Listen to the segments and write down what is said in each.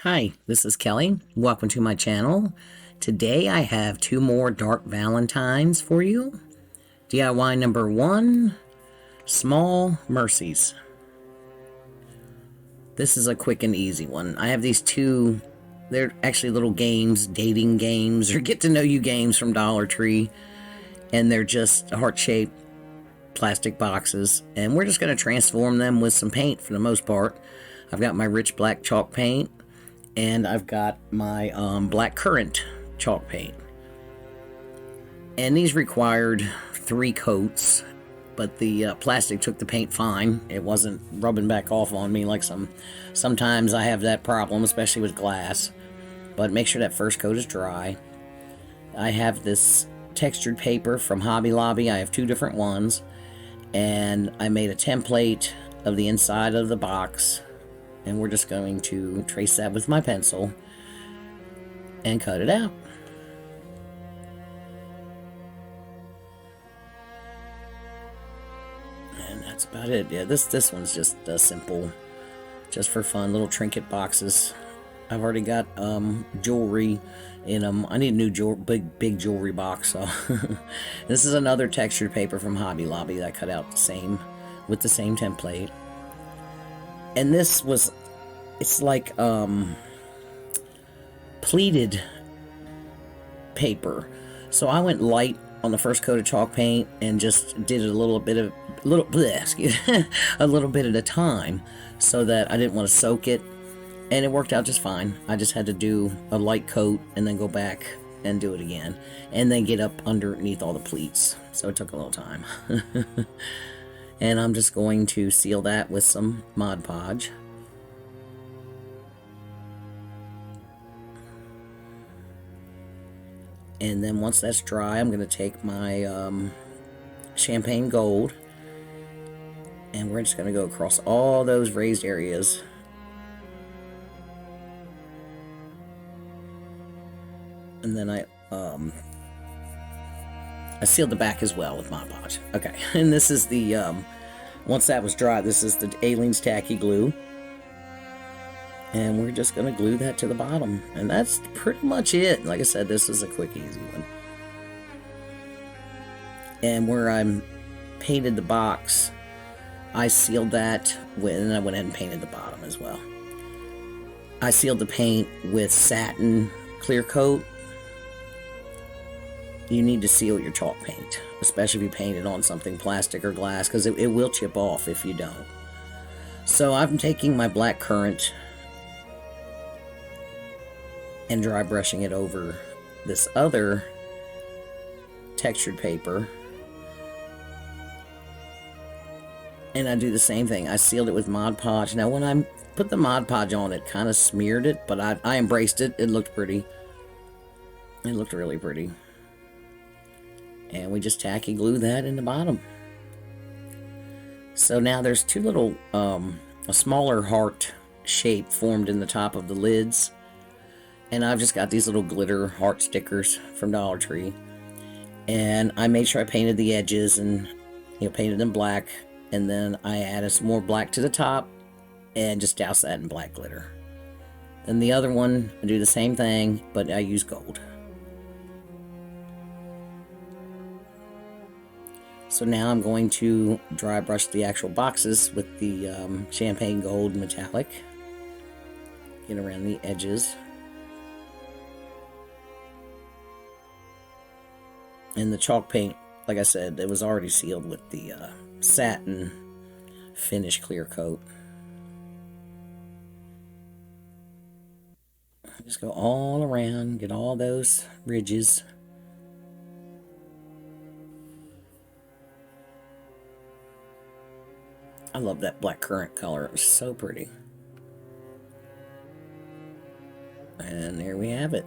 Hi, this is Kelly. Welcome to my channel. Today I have two more dark Valentines for you. DIY number 1, small Mercies. This is a quick and easy one. I have these two, they're actually little games, dating games, or get to know you games from Dollar Tree. And they're just heart-shaped plastic boxes. And we're just going to transform them with some paint for the most part. I've got my rich black chalk paint. And I've got my black currant chalk paint. And these required 3 coats, but the plastic took the paint fine. It wasn't rubbing back off on me like sometimes I have that problem, especially with glass. But make sure that first coat is dry. I have this textured paper from Hobby Lobby. I have 2 different ones. And I made a template of the inside of the box. And we're just going to trace that with my pencil and cut it out. And that's about it. Yeah, this one's just simple, just for fun, little trinket boxes. I've already got jewelry in them. I need a new big jewelry box. So this is another textured paper from Hobby Lobby that I cut out with the same template. And this was, it's like pleated paper. So I went light on the first coat of chalk paint and just did a little bit at a time, so that I didn't want to soak it, and it worked out just fine. I just had to do a light coat and then go back and do it again, and then get up underneath all the pleats. So it took a little time. And I'm just going to seal that with some Mod Podge. And then once that's dry, I'm going to take my champagne gold, and we're just going to go across all those raised areas. And then I sealed the back as well with Mod Podge. Okay, and this is the, once that was dry, this is the Aleene's Tacky Glue. And we're just going to glue that to the bottom. And that's pretty much it. Like I said, this is a quick, easy one. And where I'm painted the box, I sealed that with, and I went ahead and painted the bottom as well. I sealed the paint with satin clear coat. You need to seal your chalk paint, especially if you paint it on something plastic or glass, because it will chip off if you don't. So I'm taking my black currant and dry brushing it over this other textured paper. And I do the same thing. I sealed it with Mod Podge. Now when I put the Mod Podge on, it kind of smeared it, but I embraced it. It looked pretty. It looked really pretty. And we just tacky glue that in the bottom. So now there's 2 little, a smaller heart shape formed in the top of the lids. And I've just got these little glitter heart stickers from Dollar Tree. And I made sure I painted the edges and, painted them black. And then I added some more black to the top and just doused that in black glitter. Then the other one, I do the same thing, but I use gold. So now I'm going to dry brush the actual boxes with the champagne gold metallic. Get around the edges. And the chalk paint, like I said, it was already sealed with the satin finish clear coat. Just go all around, get all those ridges. I love that black currant color. It was so pretty. And there we have it.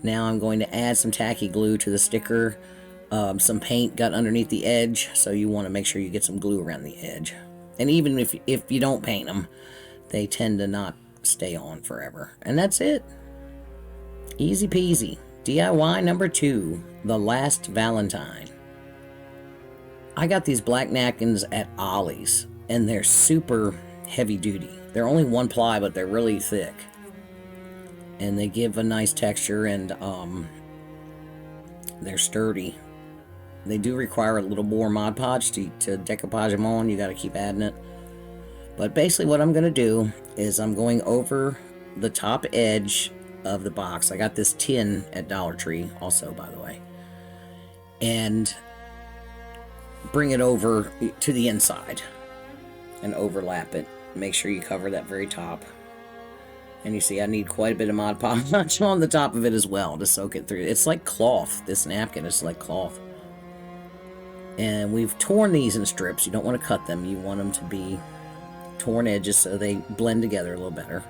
Now I'm going to add some tacky glue to the sticker. Some paint got underneath the edge, so you want to make sure you get some glue around the edge. And even if you don't paint them, they tend to not stay on forever. And that's it. Easy peasy. DIY number 2, the Last Valentine. I got these black napkins at Ollie's, and they're super heavy duty. They're only 1 ply, but they're really thick. And they give a nice texture, and they're sturdy. They do require a little more Mod Podge to decoupage them on. You got to keep adding it. But basically what I'm going to do is I'm going over the top edge of the box. I got this tin at Dollar Tree also, by the way. And bring it over to the inside and overlap it. Make sure you cover that very top. And you see I need quite a bit of Mod Podge on the top of it as well to soak it through. It's like cloth. This napkin is like cloth. And we've torn these in strips. You don't want to cut them. You want them to be torn edges so they blend together a little better.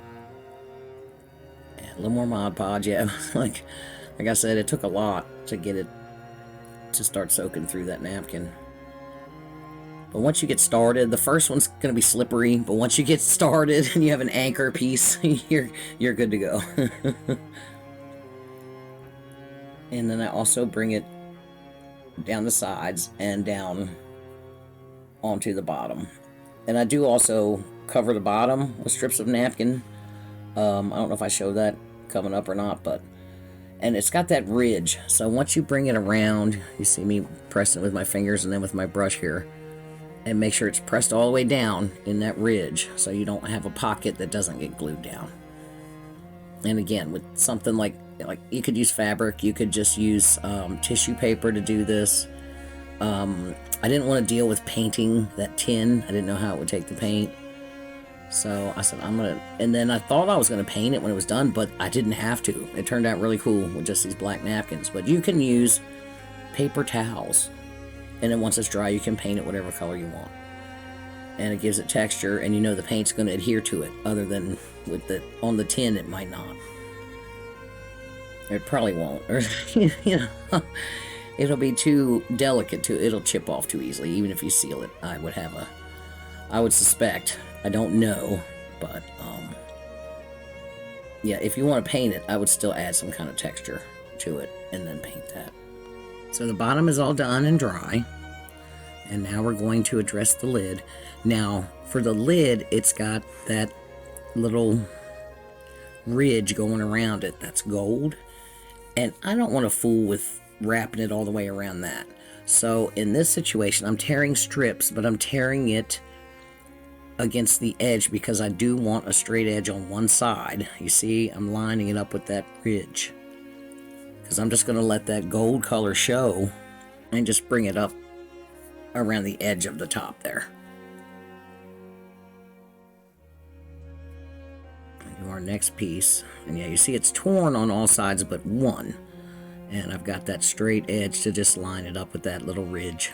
And a little more Mod Podge. Yeah, like I said, it took a lot to get it to start soaking through that napkin. But once you get started, the first one's going to be slippery, but once you get started and you have an anchor piece, you're good to go. And then I also bring it down the sides and down onto the bottom. And I do also cover the bottom with strips of napkin. I don't know if I show that coming up or not, but... And it's got that ridge, so once you bring it around, you see me pressing it with my fingers and then with my brush here, and make sure it's pressed all the way down in that ridge so you don't have a pocket that doesn't get glued down. And again, with something like you could use fabric, you could just use tissue paper to do this. I didn't want to deal with painting that tin. I didn't know how it would take the paint. So I said, and then I thought I was going to paint it when it was done, but I didn't have to. It turned out really cool with just these black napkins. But you can use paper towels. And then once it's dry, you can paint it whatever color you want. And it gives it texture, and you know the paint's going to adhere to it, other than on the tin, it might not. It probably won't. Or, it'll be too delicate, it'll chip off too easily, even if you seal it. I would suspect. I don't know, but yeah, if you want to paint it, I would still add some kind of texture to it and then paint that. So the bottom is all done and dry, and now we're going to address the lid. Now, for the lid, it's got that little ridge going around it that's gold, and I don't want to fool with wrapping it all the way around that. So in this situation, I'm tearing strips, but I'm tearing it against the edge because I do want a straight edge on one side. You see, I'm lining it up with that ridge because I'm just going to let that gold color show and just bring it up around the edge of the top there. Do our next piece, and yeah, you see it's torn on all sides but one, and I've got that straight edge to just line it up with that little ridge.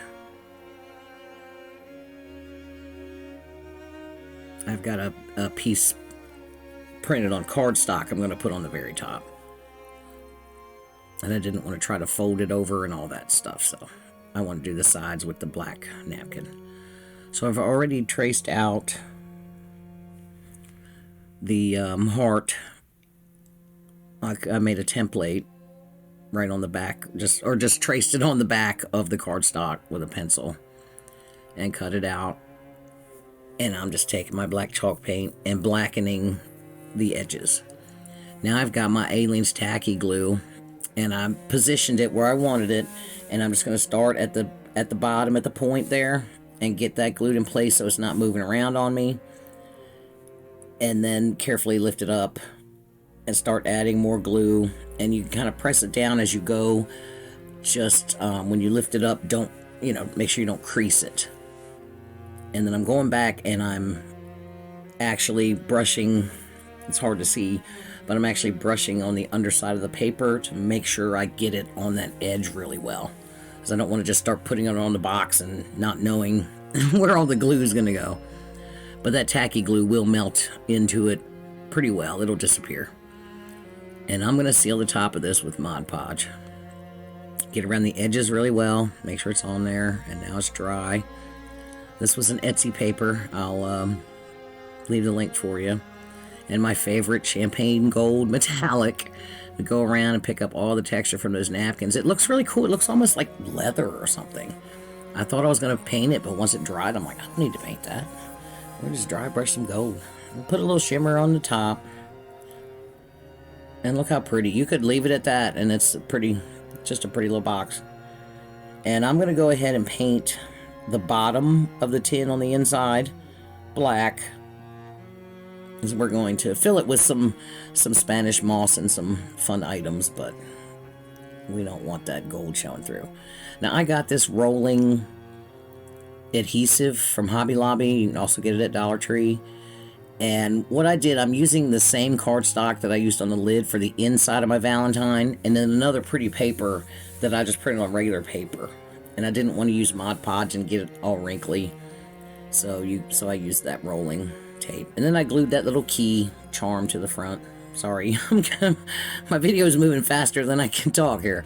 I've got a piece printed on cardstock I'm going to put on the very top. And I didn't want to try to fold it over and all that stuff, so I want to do the sides with the black napkin. So I've already traced out the heart. I made a template right on the back, just traced it on the back of the cardstock with a pencil and cut it out. And I'm just taking my black chalk paint and blackening the edges. Now I've got my Alien's tacky glue, and I positioned it where I wanted it, and I'm just going to start at the bottom at the point there and get that glued in place so it's not moving around on me, and then carefully lift it up and start adding more glue. And you can kind of press it down as you go. Just when you lift it up, don't make sure you don't crease it. And then I'm going back and I'm actually brushing, it's hard to see, but I'm actually brushing on the underside of the paper to make sure I get it on that edge really well. Because I don't want to just start putting it on the box and not knowing where all the glue is going to go. But that tacky glue will melt into it pretty well. It'll disappear. And I'm going to seal the top of this with Mod Podge. Get around the edges really well. Make sure it's on there. And now it's dry. This was an Etsy paper. I'll leave the link for you. And my favorite champagne gold metallic. We go around and pick up all the texture from those napkins. It looks really cool. It looks almost like leather or something. I thought I was going to paint it, but once it dried, I'm like, I don't need to paint that. We'll just dry brush some gold. Put a little shimmer on the top. And look how pretty. You could leave it at that and it's pretty, just a pretty little box. And I'm going to go ahead and paint the bottom of the tin on the inside black. As we're going to fill it with some Spanish moss and some fun items, but we don't want that gold showing through. Now I got this rolling adhesive from Hobby Lobby. You can also get it at Dollar Tree. And what I did, I'm using the same cardstock that I used on the lid for the inside of my Valentine, and then another pretty paper that I just printed on regular paper. And I didn't want to use Mod Podge and get it all wrinkly, so I used that rolling tape. And then I glued that little key charm to the front. Sorry, my video is moving faster than I can talk here.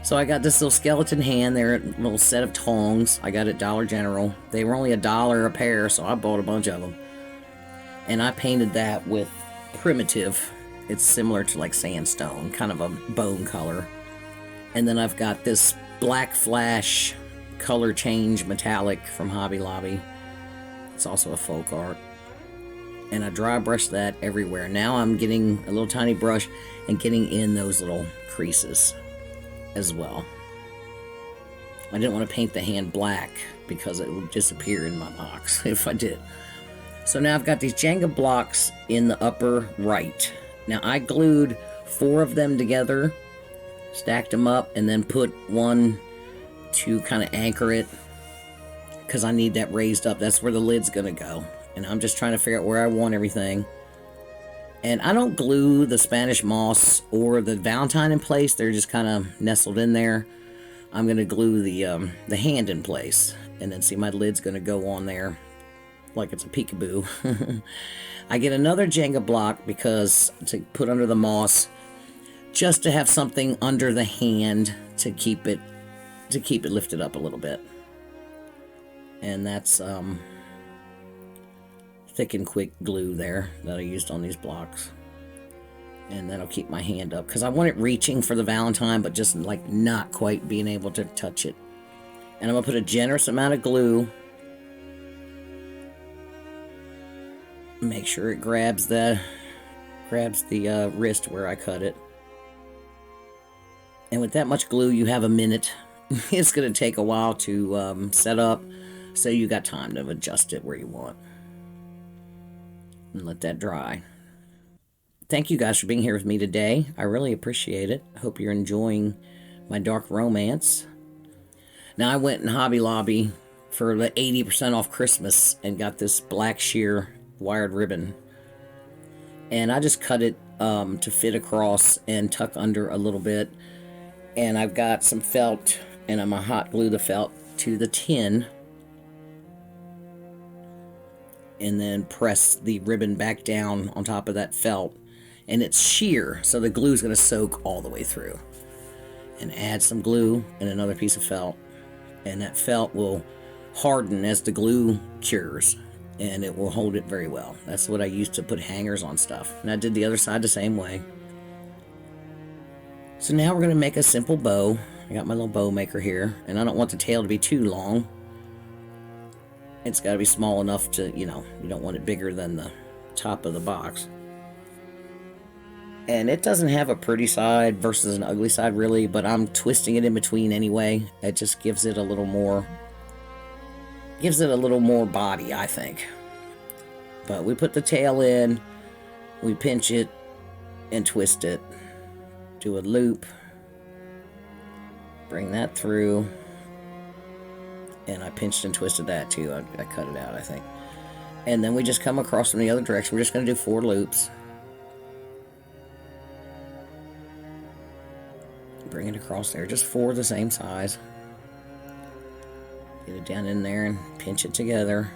So I got this little skeleton hand there, a little set of tongs. I got at Dollar General. They were only $1 a pair, so I bought a bunch of them. And I painted that with primitive. It's similar to like sandstone, kind of a bone color. And then I've got this black flash color change metallic from Hobby Lobby. It's also a folk art. And I dry brushed that everywhere. Now I'm getting a little tiny brush and getting in those little creases as well. I didn't want to paint the hand black because it would disappear in my box if I did. So now I've got these Jenga blocks in the upper right. Now I glued 4 of them together, stacked them up, and then put one to kind of anchor it because I need that raised up. That's where the lid's going to go. And I'm just trying to figure out where I want everything. And I don't glue the Spanish moss or the Valentine in place. They're just kind of nestled in there. I'm going to glue the hand in place. And then see, my lid's going to go on there like it's a peekaboo. I get another Jenga block because to put under the moss, just to have something under the hand to keep it lifted up a little bit. And that's thick and quick glue there that I used on these blocks. And that'll keep my hand up because I want it reaching for the Valentine, but just like not quite being able to touch it. And I'm gonna put a generous amount of glue. Make sure it grabs the wrist where I cut it. And with that much glue, you have a minute. It's going to take a while to set up, so you got time to adjust it where you want. And let that dry. Thank you guys for being here with me today. I really appreciate it. I hope you're enjoying my dark romance. Now, I went in Hobby Lobby for the 80% off Christmas and got this black sheer wired ribbon, and I just cut it to fit across and tuck under a little bit. And I've got some felt, and I'm gonna hot glue the felt to the tin and then press the ribbon back down on top of that felt, and it's sheer, so the glue is going to soak all the way through. And add some glue and another piece of felt, and that felt will harden as the glue cures, and it will hold it very well. That's what I used to put hangers on stuff, and I did the other side the same way. So now we're going to make a simple bow. I got my little bow maker here, and I don't want the tail to be too long. It's got to be small enough to, you don't want it bigger than the top of the box. And it doesn't have a pretty side versus an ugly side really, but I'm twisting it in between anyway. It just gives it a little more body, I think. But we put the tail in, we pinch it and twist it, do a loop, bring that through, and I pinched and twisted that too. I cut it out, I think. And then we just come across from the other direction. We're just going to do 4 loops. Bring it across there, just 4 the same size. Get it down in there and pinch it together.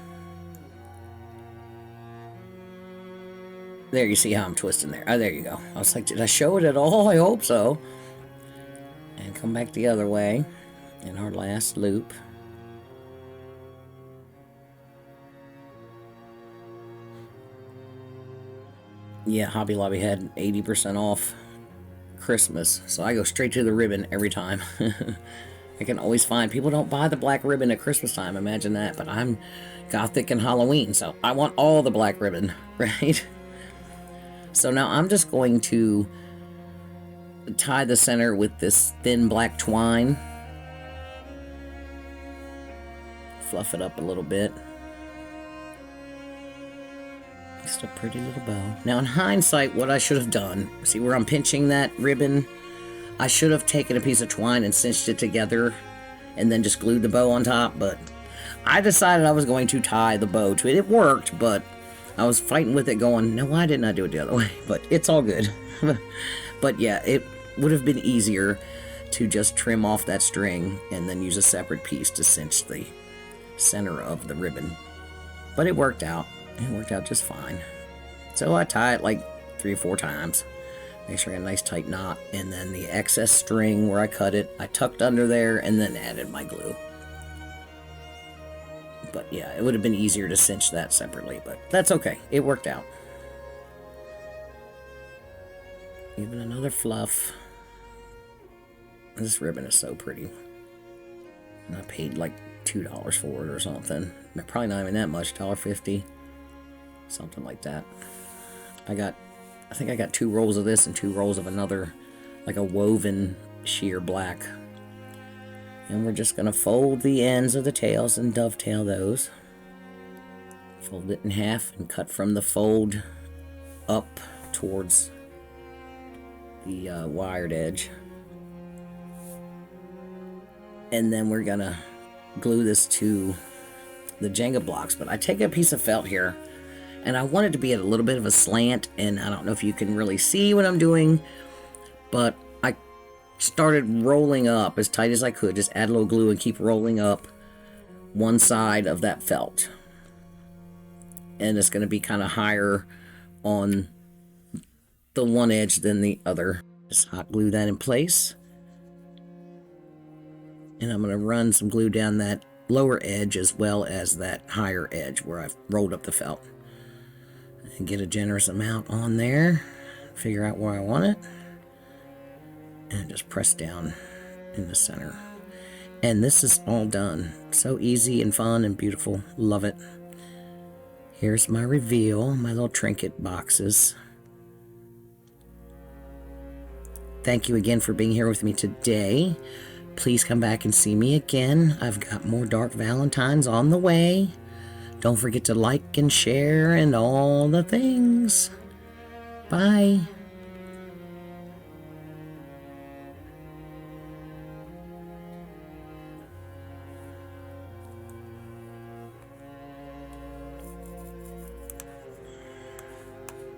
There, you see how I'm twisting there. Oh, there you go. I was like, did I show it at all? I hope so. And come back the other way in our last loop. Yeah, Hobby Lobby had 80% off Christmas, so I go straight to the ribbon every time. I can always find, people don't buy the black ribbon at Christmas time, imagine that, but I'm Gothic and Halloween, so I want all the black ribbon, right? So now I'm just going to tie the center with this thin black twine. Fluff it up a little bit. Just a pretty little bow. Now in hindsight, what I should have done, see where I'm pinching that ribbon? I should have taken a piece of twine and cinched it together and then just glued the bow on top, but I decided I was going to tie the bow to it. It worked, but I was fighting with it going, no, why didn't I do it the other way? But it's all good. But yeah, it would have been easier to just trim off that string and then use a separate piece to cinch the center of the ribbon. But it worked out. It worked out just fine. So I tie it like 3 or 4 times. Make sure I got a nice tight knot. And then the excess string where I cut it, I tucked under there and then added my glue. But yeah, it would have been easier to cinch that separately, but that's okay. It worked out. Even another fluff. This ribbon is so pretty. And I paid like $2 for it or something. Probably not even that much, $1.50. Something like that. I think I got 2 rolls of this and 2 rolls of another, like a woven sheer black. And we're just going to fold the ends of the tails and dovetail those. Fold it in half and cut from the fold up towards the wired edge. And then we're going to glue this to the Jenga blocks. But I take a piece of felt here, and I want it to be at a little bit of a slant, and I don't know if you can really see what I'm doing, but I started rolling up as tight as I could. Just add a little glue and keep rolling up one side of that felt. And it's going to be kind of higher on the one edge than the other. Just hot glue that in place. And I'm going to run some glue down that lower edge as well as that higher edge where I've rolled up the felt. And get a generous amount on there. Figure out where I want it. And just press down in the center. And this is all done. So easy and fun and beautiful. Love it. Here's my reveal, my little trinket boxes. Thank you again for being here with me today. Please come back and see me again. I've got more Dark Valentines on the way. Don't forget to like and share and all the things. Bye.